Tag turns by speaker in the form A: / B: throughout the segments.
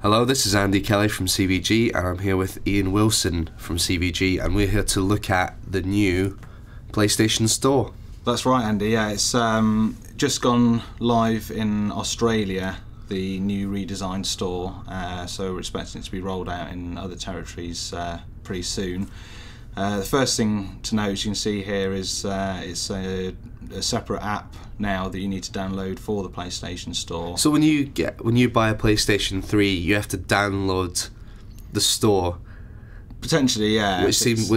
A: Hello, this is Andy Kelly from CVG, and I'm here with Ian Wilson from CVG, and we're here to look at the new PlayStation Store.
B: That's right, Andy. Yeah, it's just gone live in Australia, the new redesigned store, so we're expecting it to be rolled out in other territories pretty soon. The first thing to note, you can see here, is it's a separate app now that you need to download for the PlayStation Store.
A: So when you buy a PlayStation 3, you have to download the store.
B: Potentially, yeah.
A: Which seems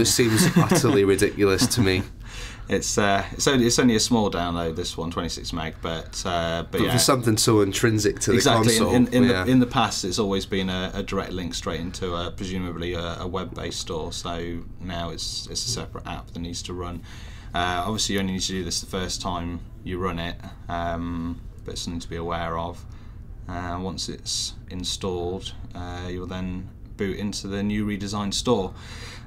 A: utterly ridiculous to me.
B: It's only a small download, this one, 26 meg, but yeah.
A: For something so intrinsic to the console.
B: In the past, it's always been a direct link straight into presumably a web-based store. So now it's a separate app that needs to run. Obviously, you only need to do this the first time you run it, but it's something to be aware of. Once it's installed, you'll then boot into the new redesigned store.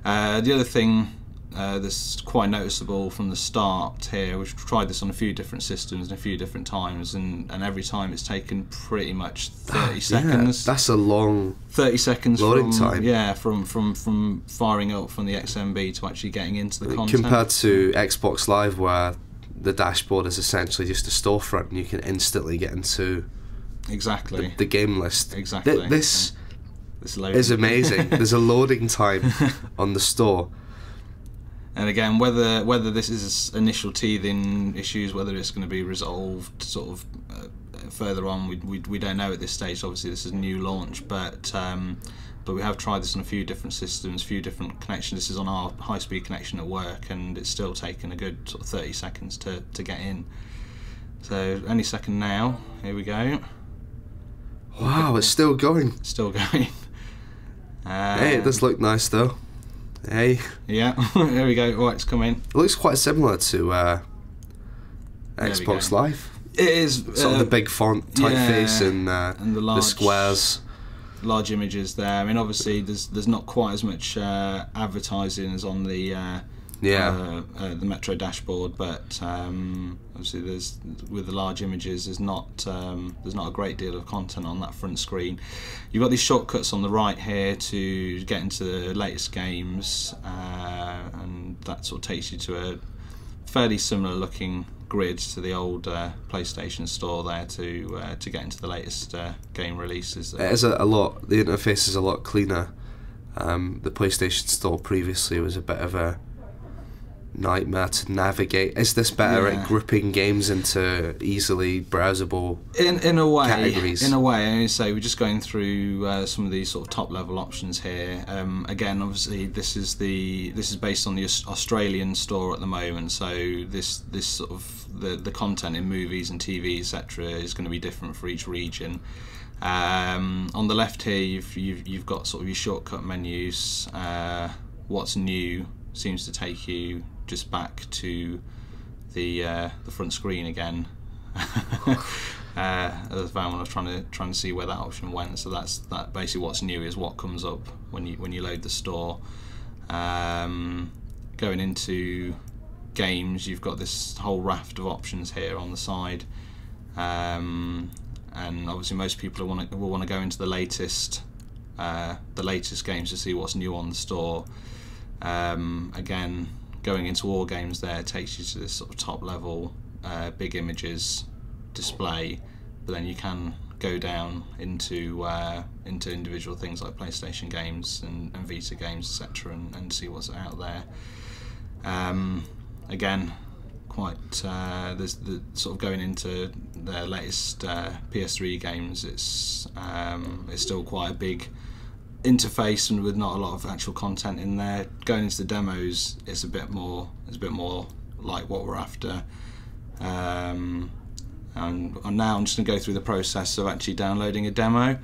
B: The other thing that's quite noticeable from the start here, we've tried this on a few different systems and a few different times, and every time it's taken pretty much 30 seconds.
A: Yeah, that's a long
B: 30 seconds
A: loading time.
B: Yeah, from firing up from the XMB to actually getting into the content.
A: Compared to Xbox Live, where the dashboard is essentially just a storefront and you can instantly get into the game list.
B: Exactly.
A: This is amazing. There's a loading time on the store.
B: And again, whether this is initial teething issues, whether it's going to be resolved sort of further on, we don't know at this stage. Obviously, this is a new launch, but we have tried this on a few different systems, a few different connections. This is on our high-speed connection at work, and it's still taken a good sort of 30 seconds to get in. So any second now, here we go.
A: Wow, it's still going.
B: Still going.
A: Hey, it does look nice though. Hey.
B: Yeah, there we go. Right, it's coming.
A: It looks quite similar to Xbox Live.
B: It is.
A: Sort of the big font typeface and the squares.
B: Large images there. I mean, obviously, there's not quite as much advertising as on the Metro dashboard, but obviously, with the large images, there's not a great deal of content on that front screen. You've got these shortcuts on the right here to get into the latest games, and that sort of takes you to a fairly similar looking grid to the old PlayStation Store there to get into the latest game releases.
A: It is a lot. The interface is a lot cleaner. The PlayStation Store previously was a bit of a nightmare to navigate. Is this better at grouping games into easily browsable
B: in a way
A: categories?
B: In a way, so we're just going through some of these sort of top level options here. Again, obviously this is based on the Australian store at the moment, so this sort of the content in movies and TV, etc., is going to be different for each region. On the left here, you've got sort of your shortcut menus. What's new seems to take you just back to the front screen again. As I found when I was trying to see where that option went. So that basically what's new is what comes up when you load the store. Going into games, you've got this whole raft of options here on the side, and obviously most people will want to go into the latest games to see what's new on the store. Again, going into all games there takes you to this sort of top level big images display, but then you can go down into individual things like PlayStation games and Vita games, etc., and see what's out there. Again, quite there's the sort of going into their latest PS3 games. It's still quite a big interface and with not a lot of actual content in there. Going into the demos, it's a bit more like what we're after. And now I'm just going to go through the process of actually downloading a demo.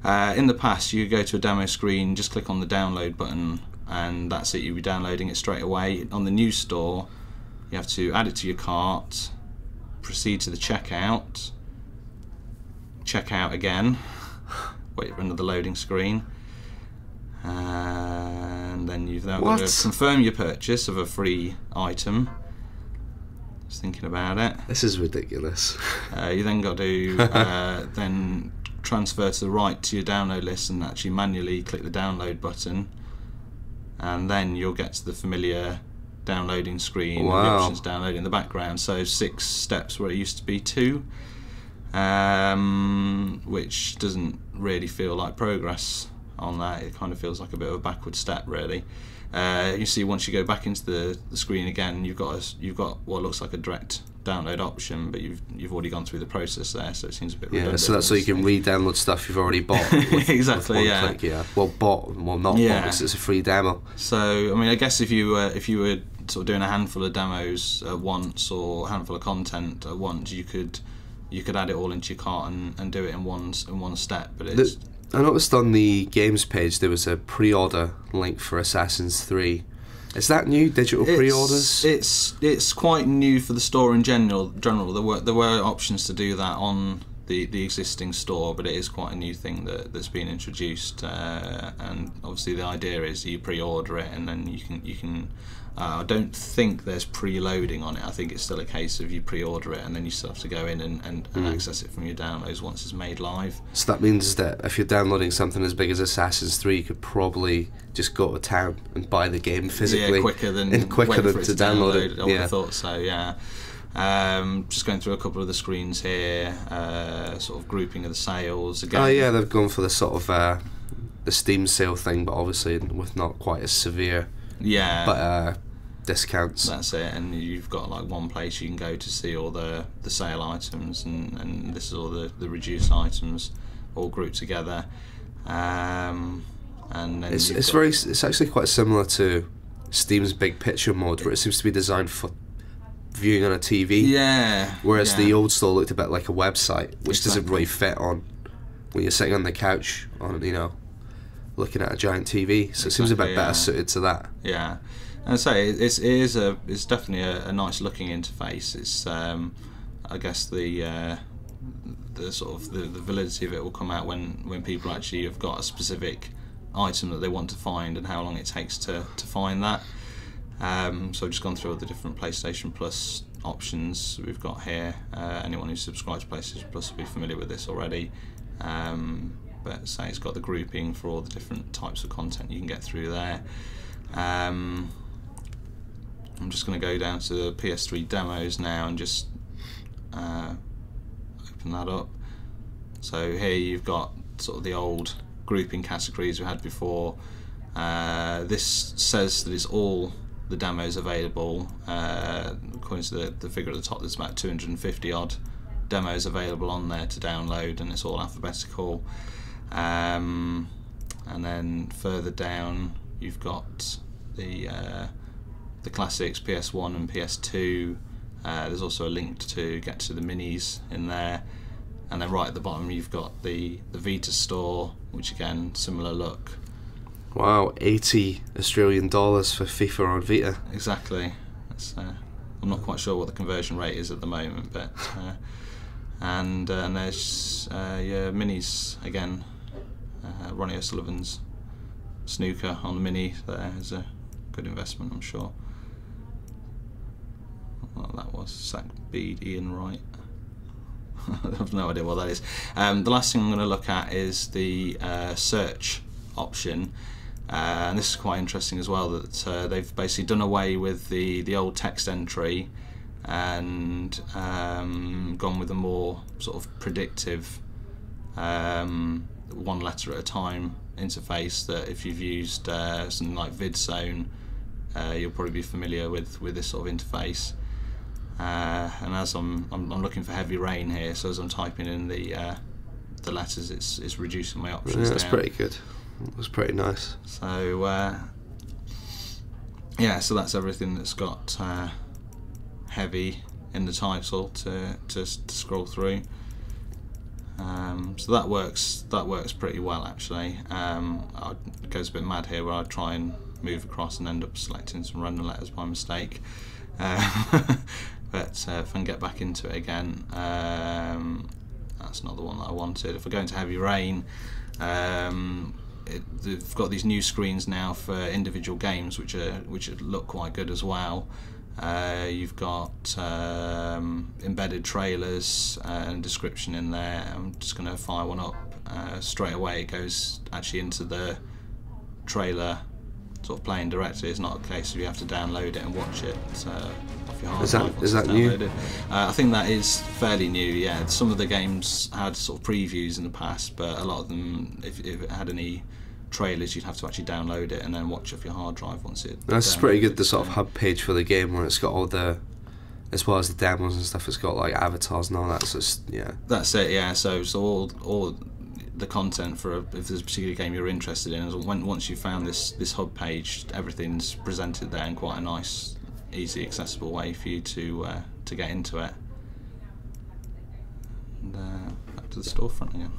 B: In the past, you could go to a demo screen, just click on the download button, and that's it. You'll be downloading it straight away. On the new store, you have to add it to your cart, proceed to the checkout, checkout again, wait for another loading screen, and then you've now got to confirm your purchase of a free item. Just thinking about it.
A: This is ridiculous.
B: You then got to then transfer to the right to your download list and actually manually click the download button, and then you'll get to the familiar downloading screen.
A: Wow.
B: With the options downloading in the background. So 6 steps where it used to be 2, which doesn't really feel like progress on that. It kind of feels like a bit of a backward step, really. You see, once you go back into the screen again, you've got what looks like a direct download option, but you've already gone through the process there, so it seems a bit redundant.
A: So that's so you can re-download stuff you've already bought.
B: Exactly.
A: With one click, Well, not bought because it's a free demo.
B: So I mean, I guess if you were sort of doing a handful of demos at once, or a handful of content at once, you could add it all into your cart and do it in one step. But it's
A: I noticed on the games page there was a pre-order link for Assassin's 3. Is that new? Digital pre-orders?
B: It's quite new for the store in general. There were options to do that on the existing store, but it is quite a new thing that's been introduced. And obviously the idea is you pre-order it, and then you can. I don't think there's preloading on it. I think it's still a case of you pre-order it and then you still have to go in and access it from your downloads once it's made live.
A: So that means that if you're downloading something as big as Assassin's 3, you could probably just go to town and buy the game physically.
B: Yeah, quicker than to download it. I would have thought so, yeah. Just going through a couple of the screens here, sort of grouping of the sales again.
A: Oh yeah, they've gone for the sort of the Steam sale thing, but obviously with not quite as severe.
B: Yeah.
A: But discounts.
B: That's it, and you've got like one place you can go to see all the sale items, and this is all the reduced items all grouped together. And then
A: it's actually quite similar to Steam's big picture mode, where it seems to be designed for viewing on a TV.
B: Yeah.
A: Whereas the old store looked a bit like a website, which doesn't really fit on when you're sitting on the couch on looking at a giant TV. So it seems a bit better suited to that.
B: Yeah. And I say it's definitely a nice looking interface. It's I guess the sort of the validity of it will come out when people actually have got a specific item that they want to find and how long it takes to find that. So I've just gone through all the different PlayStation Plus options we've got here. Anyone who's subscribed to PlayStation Plus will be familiar with this already. But say it's got the grouping for all the different types of content you can get through there. I'm just going to go down to the PS3 demos now and just open that up. So here you've got sort of the old grouping categories we had before. This says that it's all the demos available. According to the figure at the top, there's about 250 odd demos available on there to download, and it's all alphabetical. And then further down you've got the classics, PS1 and PS2. There's also a link to get to the minis in there, and then right at the bottom you've got the Vita store, which again, similar look.
A: Wow, $80 Australian for FIFA on Vita.
B: Exactly. I'm not quite sure what the conversion rate is at the moment, but and there's your minis again. Ronnie O'Sullivan's snooker on the mini there is a good investment, I'm sure. Well, that was Zach Bede, Ian Wright. I have no idea what that is. The last thing I'm going to look at is the search option. And this is quite interesting as well, that they've basically done away with the old text entry and gone with a more sort of predictive one letter at a time interface. That if you've used something like VidZone, you'll probably be familiar with this sort of interface. And as I'm looking for Heavy Rain here, so as I'm typing in the letters, it's reducing my options.
A: Yeah, that's pretty good. It was pretty nice.
B: So yeah, so that's everything that's got heavy in the title to scroll through. So that works pretty well actually. It goes a bit mad here where I try and move across and end up selecting some random letters by mistake. But if I can get back into it again, that's not the one that I wanted. If I go into Heavy Rain, they've got these new screens now for individual games, which look quite good as well. You've got embedded trailers and description in there. I'm just going to fire one up straight away. It goes actually into the trailer sort of playing directly. It's not a case of you have to download it and watch it off your hard drive.
A: Is that new?
B: I think that is fairly new, yeah. Some of the games had sort of previews in the past, but a lot of them, if it had any trailers, you'd have to actually download it and then watch off your hard drive once it.
A: That's pretty good. The sort of hub page for the game where it's got all the, as well as the demos and stuff, it's got like avatars and all that. So it's, yeah. That's
B: it. Yeah. So all the content for if there's a particular game you're interested in, once you've found this hub page, everything's presented there in quite a nice, easy, accessible way for you to get into it. And back to the storefront again.